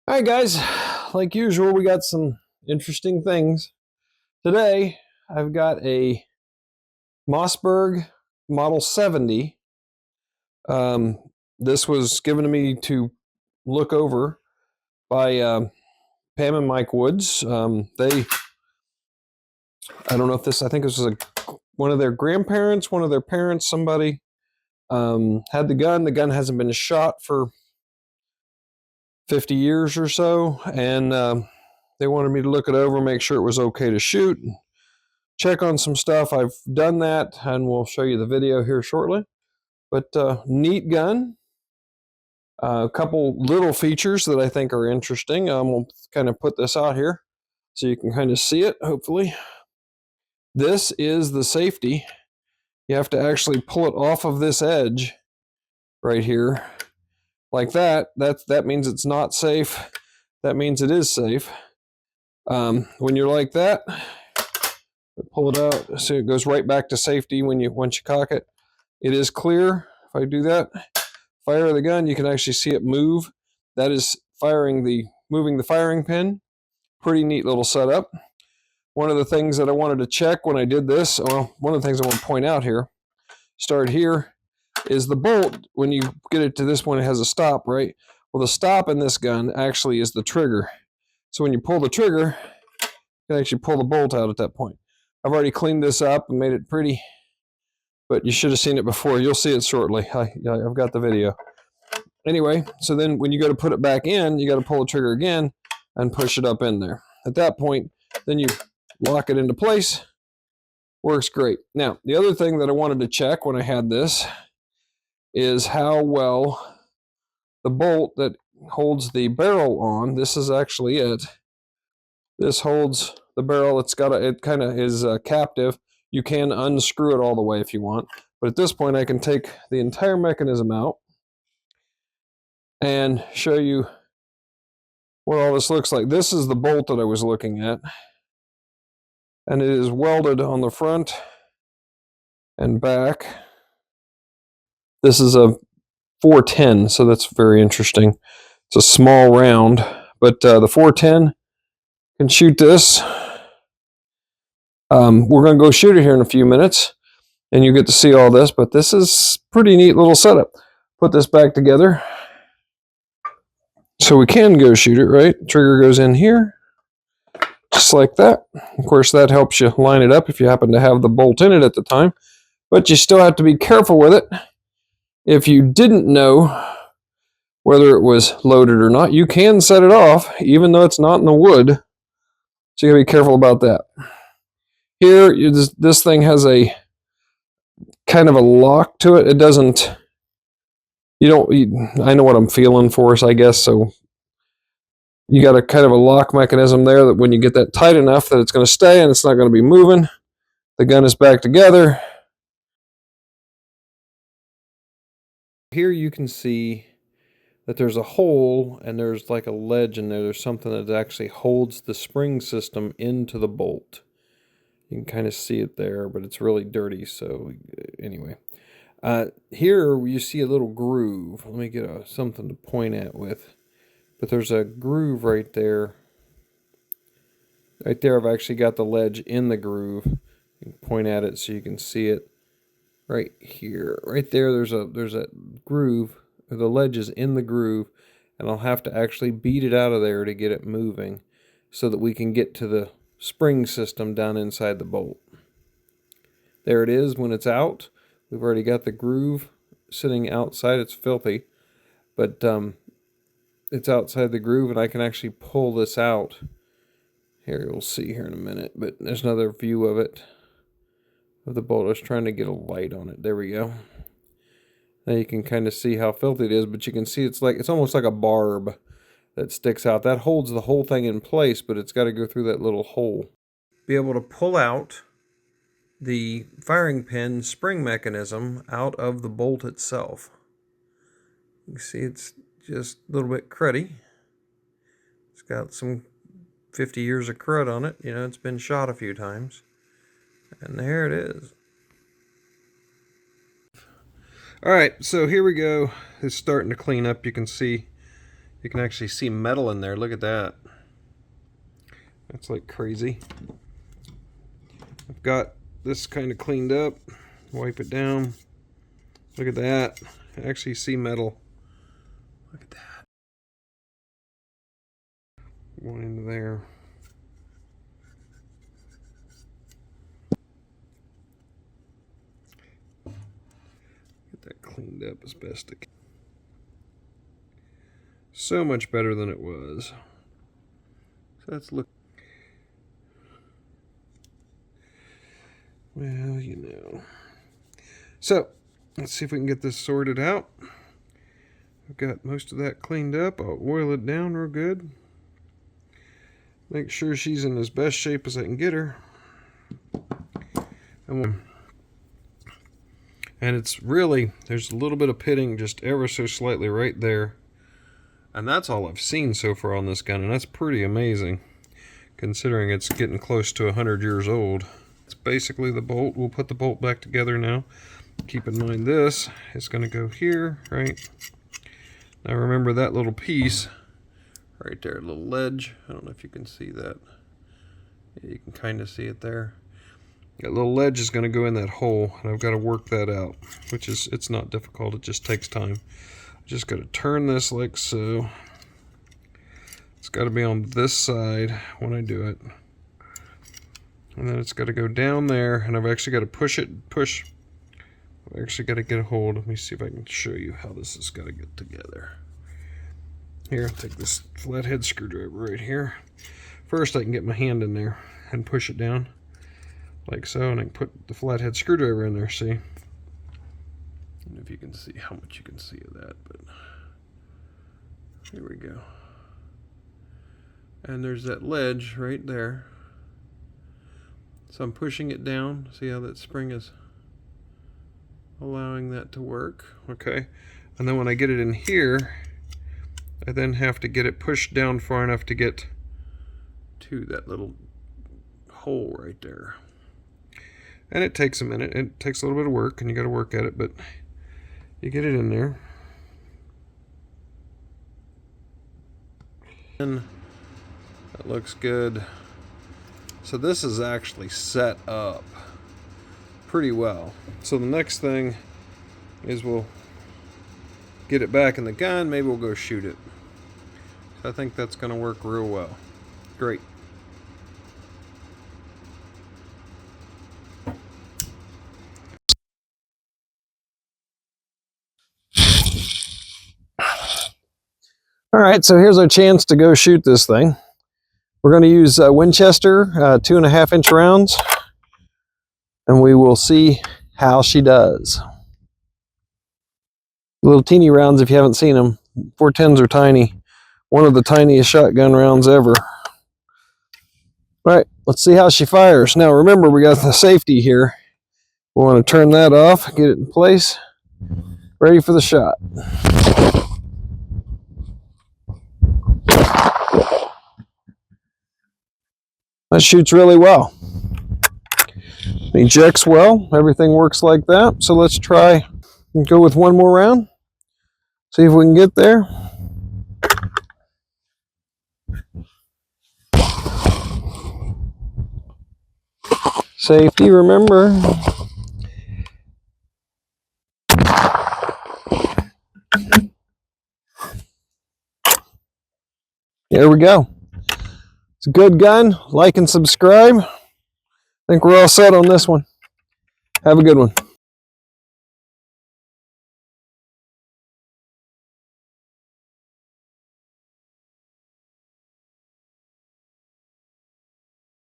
All right, guys, like usual, we got some interesting things. Today, I've got a Mossberg Model 70. Um, this was given to me to look over by Pam and Mike Woods. I don't know if I think this was one of their grandparents, one of their parents, somebody had the gun. The gun hasn't been shot for 50 years or so, and they wanted me to look it over, make sure it was okay to shoot, check on some stuff. I've done that, and we'll show you the video here shortly. But neat gun. A couple little features that I think are interesting. We'll kind of put this out here so you can kind of see it, hopefully. This is the safety. You have to actually pull it off of this edge right here like that. That means it's not safe. That means it is safe. When you're like that, pull it out so it goes right back to safety once you cock it. It is clear. If I do that, fire the gun, you can actually see it move. That is moving the firing pin. Pretty neat little setup. One of the things that I wanted to check when I did this, well, one of the things I want to point out here, start here, is the bolt. When you get it to this point, it has a stop, right? Well, the stop in this gun actually is the trigger. So when you pull the trigger, you can actually pull the bolt out at that point. I've already cleaned this up and made it pretty, but you should have seen it before. You'll see it shortly. I've got the video. Anyway, so then when you go to put it back in, you got to pull the trigger again and push it up in there. At that point, then you lock it into place. Works great. Now, the other thing that I wanted to check when I had this is how well the bolt that holds the barrel on, this is actually it. This holds the barrel. It kind of is captive. You can unscrew it all the way if you want. But at this point, I can take the entire mechanism out and show you what all this looks like. This is the bolt that I was looking at. And it is welded on the front and back. This is a 410, so that's very interesting. It's a small round, but the 410 can shoot this. We're going to go shoot it here in a few minutes, and you get to see all this, but this is pretty neat little setup. Put this back together so we can go shoot it, right? Trigger goes in here, just like that. Of course, that helps you line it up if you happen to have the bolt in it at the time, but you still have to be careful with it. If you didn't know whether it was loaded or not, you can set it off, even though it's not in the wood. So you gotta be careful about that. Here, this thing has a kind of a lock to it. It doesn't, I know what I'm feeling for us, I guess, so you got a kind of a lock mechanism there that when you get that tight enough that it's going to stay and it's not going to be moving. The gun is back together. Here you can see that there's a hole and there's like a ledge in there. There's something that actually holds the spring system into the bolt. You can kind of see it there, but it's really dirty. So anyway, here you see a little groove. Let me get something to point at with. But there's a groove right there. Right there, I've actually got the ledge in the groove. You can point at it so you can see it. Right here, right there, there's a groove. The ledge is in the groove, and I'll have to actually beat it out of there to get it moving so that we can get to the spring system down inside the bolt. There it is when it's out. We've already got the groove sitting outside. It's filthy, but it's outside the groove, and I can actually pull this out. Here, you'll see here in a minute, but there's another view of it, of the bolt. I was trying to get a light on it. There we go. Now you can kind of see how filthy it is, but you can see it's almost like a barb that sticks out. That holds the whole thing in place, but it's got to go through that little hole. Be able to pull out the firing pin spring mechanism out of the bolt itself. You can see it's just a little bit cruddy. It's got some 50 years of crud on it. You know, it's been shot a few times. And there it is. All right, so here we go. It's starting to clean up. You can see You can actually see metal in there. Look at that. That's like crazy. I've got this kind of cleaned up. Wipe it down. Look at that. I actually see metal. Look at that. One into there. Get that cleaned up as best I can. So much better than it was. So let's look. Well, you know. So, let's see if we can get this sorted out. I've got most of that cleaned up. I'll oil it down real good. Make sure she's in as best shape as I can get her. And it's really, there's a little bit of pitting just ever so slightly right there. And that's all I've seen so far on this gun, and that's pretty amazing, considering it's getting close to 100 years old. It's basically the bolt. We'll put the bolt back together now. Keep in mind this is going to go here, right? Now remember that little piece right there, little ledge. I don't know if you can see that. Yeah, you can kind of see it there. That little ledge is going to go in that hole, and I've got to work that out, which is, it's not difficult. It just takes time. Just got to turn this like so. It's got to be on this side when I do it. And then it's got to go down there, and I've actually got to push. I've actually got to get a hold. Let me see if I can show you how this has got to get together. Here, take this flathead screwdriver right here. First, I can get my hand in there and push it down like so, and I can put the flathead screwdriver in there, see? I don't know if you can see how much you can see of that, but here we go. And there's that ledge right there. So I'm pushing it down. See how that spring is allowing that to work? Okay. And then when I get it in here, I then have to get it pushed down far enough to get to that little hole right there. And it takes a minute. It takes a little bit of work, and you got to work at it, but you get it in there. And that looks good. So this is actually set up pretty well. So the next thing is we'll get it back in the gun. Maybe we'll go shoot it. So I think that's going to work real well. Great. All right, so here's our chance to go shoot this thing. We're going to use Winchester 2.5-inch rounds, and we will see how she does. Little teeny rounds if you haven't seen them. 410s are tiny. One of the tiniest shotgun rounds ever. All right, let's see how she fires. Now remember, we got the safety here. We want to turn that off, get it in place, ready for the shot. That shoots really well. Ejects well. Everything works like that. So let's try and go with one more round. See if we can get there. Safety, remember. There we go. It's a good gun. Like and subscribe. I think we're all set on this one. Have a good one.